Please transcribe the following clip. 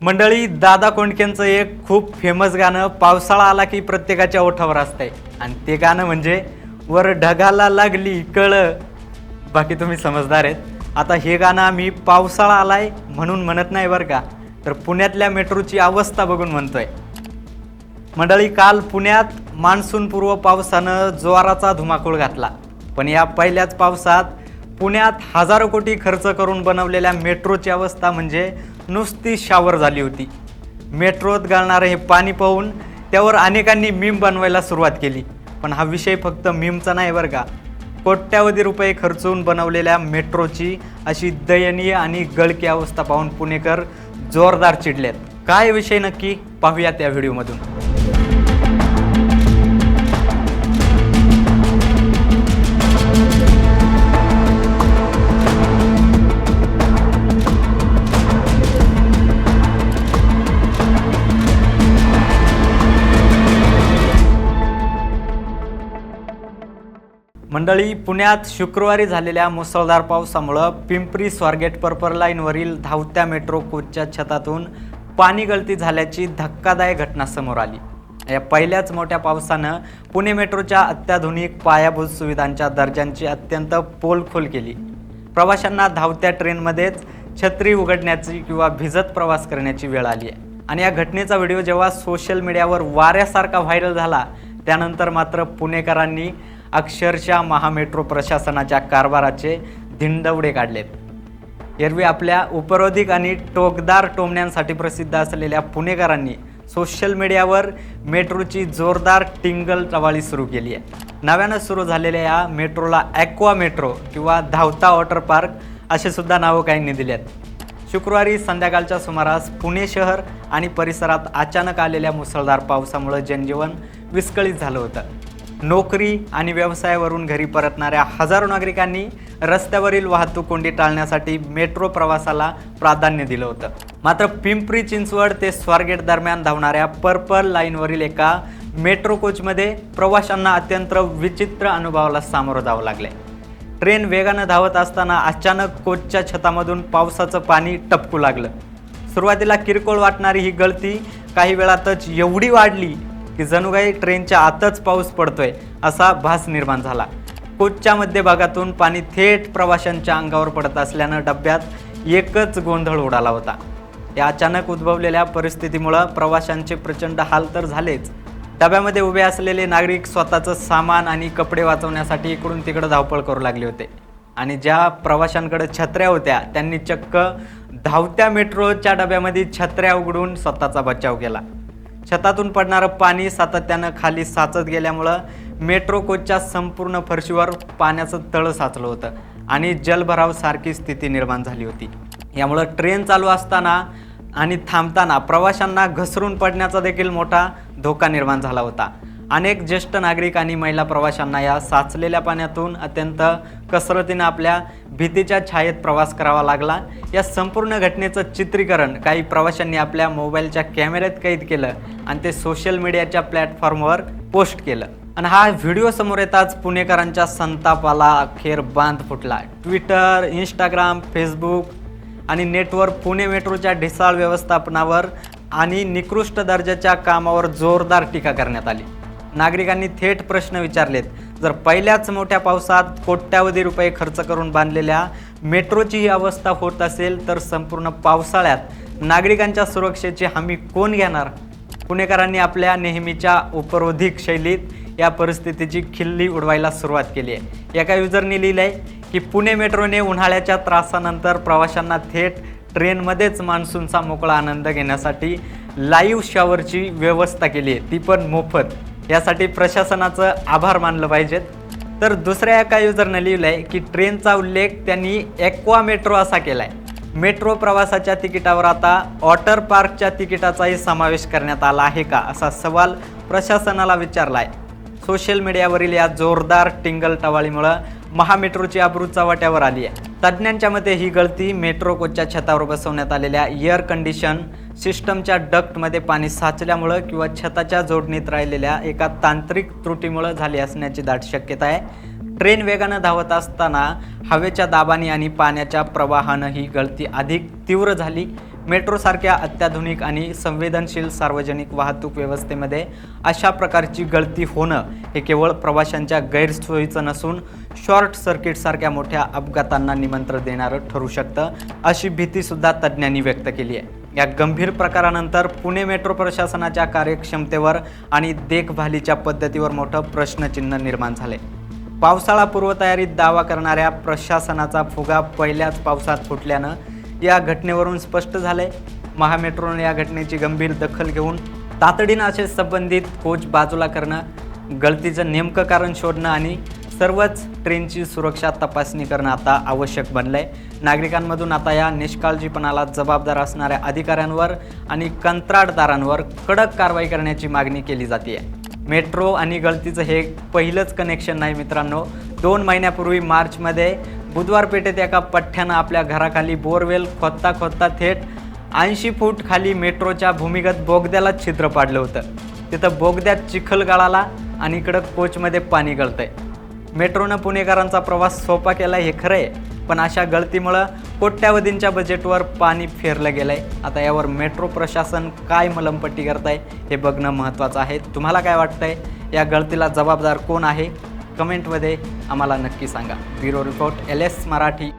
मंडळी, दादा कोंडकेंचं एक खूप फेमस गाणं पावसाळा आला की प्रत्येकाच्या ओठावर असतंय आणि ते गाणं म्हणजे वर ढगाला लागली कळ. बाकी तुम्ही समजदार आहेत. आता हे गाणं आम्ही पावसाळा आलाय म्हणून म्हणत नाही बरं का, तर पुण्यातल्या मेट्रोची अवस्था बघून म्हणतोय. मंडळी, काल पुण्यात मान्सूनपूर्व पावसानं जोराचा धुमाकूळ घातला, पण या पहिल्याच पावसात पुण्यात हजारो कोटी खर्च करून बनवलेल्या मेट्रोची अवस्था म्हणजे नुसती शावर झाली होती. मेट्रोत गळणारं हे पाणी पाहून त्यावर अनेकांनी मीम बनवायला सुरुवात केली. पण हा विषय फक्त मीमचा नाही बरं का. कोट्यावधी रुपये खर्चून बनवलेल्या मेट्रोची अशी दयनीय आणि गळकी अवस्था पाहून पुणेकर जोरदार चिडलेत. काय विषय नक्की पाहूयात या व्हिडिओमधून. मंडळी, पुण्यात शुक्रवारी झालेल्या मुसळधार पावसामुळं पिंपरी स्वारगेट पर्पल लाईनवरील धावत्या मेट्रो कोचच्या छतातून पाणी गळती झाल्याची धक्कादायक घटना समोर आली. या पहिल्याच मोठ्या पावसानं पुणे मेट्रोच्या अत्याधुनिक पायाभूत सुविधांच्या दर्जांची अत्यंत पोलखोल केली. प्रवाशांना धावत्या ट्रेनमध्येच छत्री उघडण्याची किंवा भिजत प्रवास करण्याची वेळ आली आहे. आणि या घटनेचा व्हिडिओ जेव्हा सोशल मीडियावर वाऱ्यासारखा व्हायरल झाला, त्यानंतर मात्र पुणेकरांनी अक्षरशः महामेट्रो प्रशासनाच्या कारभाराचे धिंडवडे काढलेत. एरवी आपल्या उपरोधिक आणि टोकदार टोमण्यांसाठी प्रसिद्ध असलेल्या पुणेकरांनी सोशल मीडियावर मेट्रोची जोरदार टिंगल टवाळी सुरू केली आहे. नव्यानं सुरू झालेल्या या मेट्रोला ॲक्वा मेट्रो किंवा धावता वॉटर पार्क असे सुद्धा नावं काहींनी दिली आहेत. शुक्रवारी संध्याकाळच्या सुमारास पुणे शहर आणि परिसरात अचानक आलेल्या मुसळधार पावसामुळे जनजीवन विस्कळीत झालं होतं. नोकरी आणि व्यवसायावरून घरी परतणाऱ्या हजारो नागरिकांनी रस्त्यावरील वाहतूक कोंडी टाळण्यासाठी मेट्रो प्रवासाला प्राधान्य दिलं होतं. मात्र पिंपरी चिंचवड ते स्वारगेट दरम्यान धावणाऱ्या पर्पल लाईनवरील एका मेट्रो कोचमध्ये प्रवाशांना अत्यंत विचित्र अनुभवाला सामोरं जावं लागले. ट्रेन वेगानं धावत असताना अचानक कोचच्या छतामधून पावसाचं पाणी टपकू लागलं. सुरुवातीला किरकोळ वाटणारी ही गळती काही वेळातच एवढी वाढली की जणू काही ट्रेनच्या आतच पाऊस पडतोय असा भास निर्माण झाला. कोचच्या मध्यभागातून पाणी थेट प्रवाशांच्या अंगावर पडत असल्यानं डब्यात एकच गोंधळ उडाला होता. या अचानक उद्भवलेल्या परिस्थितीमुळं प्रवाशांचे प्रचंड हाल तर झालेच. डब्यामध्ये उभे असलेले नागरिक स्वतःचं सामान आणि कपडे वाचवण्यासाठी इकडून तिकडं धावपळ करू लागले होते. आणि ज्या प्रवाशांकडे छत्र्या होत्या त्यांनी चक्क धावत्या मेट्रोच्या डब्यामध्ये छत्र्या उघडून स्वतःचा बचाव केला. छतातून पडणारं पाणी सातत्यानं खाली साचत गेल्यामुळं मेट्रो कोचच्या संपूर्ण फरशीवर पाण्याचं तळं साचलं होतं आणि जलभराव सारखी स्थिती निर्माण झाली होती. यामुळं ट्रेन चालू असताना आणि थांबताना प्रवाशांना घसरून पडण्याचा देखील मोठा धोका निर्माण झाला होता. अनेक ज्येष्ठ नागरिक आणि महिला प्रवाशांना या साचलेल्या पाण्यातून अत्यंत कसरतीनं आपल्या भीतीच्या छायेत प्रवास करावा लागला. या संपूर्ण घटनेचं चित्रीकरण काही प्रवाशांनी आपल्या मोबाईलच्या कॅमेऱ्यात कैद केलं आणि ते सोशल मीडियाच्या प्लॅटफॉर्मवर पोस्ट केलं. आणि हा व्हिडिओ समोर येताच पुणेकरांच्या संतापाला अखेर बांध फुटला. ट्विटर, इंस्टाग्राम, फेसबुक आणि नेटवर पुणे मेट्रोच्या ढिसाळ व्यवस्थापनावर आणि निकृष्ट दर्जाच्या कामावर जोरदार टीका करण्यात आली. नागरिकांनी थेट प्रश्न विचारलेत, जर पहिल्याच मोठ्या पावसात कोट्यावधी रुपये खर्च करून बांधलेल्या मेट्रोची ही अवस्था होत असेल तर संपूर्ण पावसाळ्यात नागरिकांच्या सुरक्षेची हमी कोण घेणार? पुणेकरांनी आपल्या नेहमीच्या उपरोधिक शैलीत या परिस्थितीची खिल्ली उडवायला सुरुवात केली आहे. एका युजरने लिहिलं आहे की पुणे मेट्रोने उन्हाळ्याच्या त्रासानंतर प्रवाशांना थेट ट्रेनमध्येच मान्सूनचा मोकळा आनंद घेण्यासाठी लाईव्ह शॉवरची व्यवस्था केली आहे, ती पण मोफत. यासाठी प्रशासनाचं आभार मानलं पाहिजेत. तर दुसऱ्या एका युजरनं लिहिलं आहे की ट्रेनचा उल्लेख त्यांनी ॲक्वा मेट्रो असा केला आहे. मेट्रो प्रवासाच्या तिकिटावर आता वॉटर पार्कच्या तिकिटाचाही समावेश करण्यात आला आहे का, असा सवाल प्रशासनाला विचारला आहे. सोशल मीडियावरील या जोरदार टिंगल टवाळीमुळं महामेट्रोची आबरू चव्हाट्यावर आली आहे. तज्ज्ञांच्या मते ही गळती मेट्रो कोचच्या छतावर बसवण्यात आलेल्या एअर कंडिशन सिस्टमच्या डक्टमध्ये पाणी साचल्यामुळं किंवा छताच्या जोडणीत राहिलेल्या एका तांत्रिक त्रुटीमुळं झाली असण्याची दाट शक्यता आहे. ट्रेन वेगानं धावत असताना हवेच्या दाबाने आणि पाण्याच्या प्रवाहानं ही गळती अधिक तीव्र झाली. मेट्रोसारख्या अत्याधुनिक आणि संवेदनशील सार्वजनिक वाहतूक व्यवस्थेमध्ये अशा प्रकारची गळती होणं हे केवळ प्रवाशांच्या गैरसोयीचं नसून शॉर्ट सर्किटसारख्या मोठ्या अपघातांना निमंत्रण देणारं ठरू शकतं, अशी भीतीसुद्धा तज्ज्ञांनी व्यक्त केली आहे. या गंभीर प्रकारानंतर पुणे मेट्रो प्रशासनाच्या कार्यक्षमतेवर आणि देखभालीच्या पद्धतीवर मोठं प्रश्नचिन्ह निर्माण झाले. पावसाळा पूर्वतयारीत दावा करणाऱ्या प्रशासनाचा फुगा पहिल्याच पावसात फुटल्यानं या घटनेवरून स्पष्ट झाले. महामेट्रोने या घटनेची गंभीर दखल घेऊन तातडीनं असे संबंधित कोच बाजूला करणं, गळतीचं नेमकं कारण शोधणं आणि सर्वच ट्रेनची सुरक्षा तपासणी करणं आता आवश्यक बनलंय. नागरिकांमधून आता या निष्काळजीपणाला जबाबदार असणाऱ्या अधिकाऱ्यांवर आणि कंत्राटदारांवर कडक कारवाई करण्याची मागणी केली जाते. मेट्रो आणि गळतीचं हे पहिलंच कनेक्शन नाही मित्रांनो. 2 महिन्यापूर्वी मार्चमध्ये बुधवार पेठेत एका पठ्ठ्यानं आपल्या घराखाली बोरवेल खोदता थेट 80 फूट खाली मेट्रोच्या भूमिगत बोगद्याला छिद्र पाडलं होतं. तिथं बोगद्यात चिखल गळाला आणि इकडं कोचमध्ये पाणी गळतंय. मेट्रोनं पुणेकरांचा प्रवास सोपा केला हे खरं आहे, पण अशा गळतीमुळं कोट्यावधींच्या बजेटवर पाणी फेरलं गेलंय. आता यावर मेट्रो प्रशासन काय मलमपट्टी करताय हे बघणं महत्त्वाचं आहे. तुम्हाला काय वाटतंय, या गळतीला जबाबदार कोण आहे? कमेंटमध्ये आम्हाला नक्की सांगा. Bureau report LS Marathi.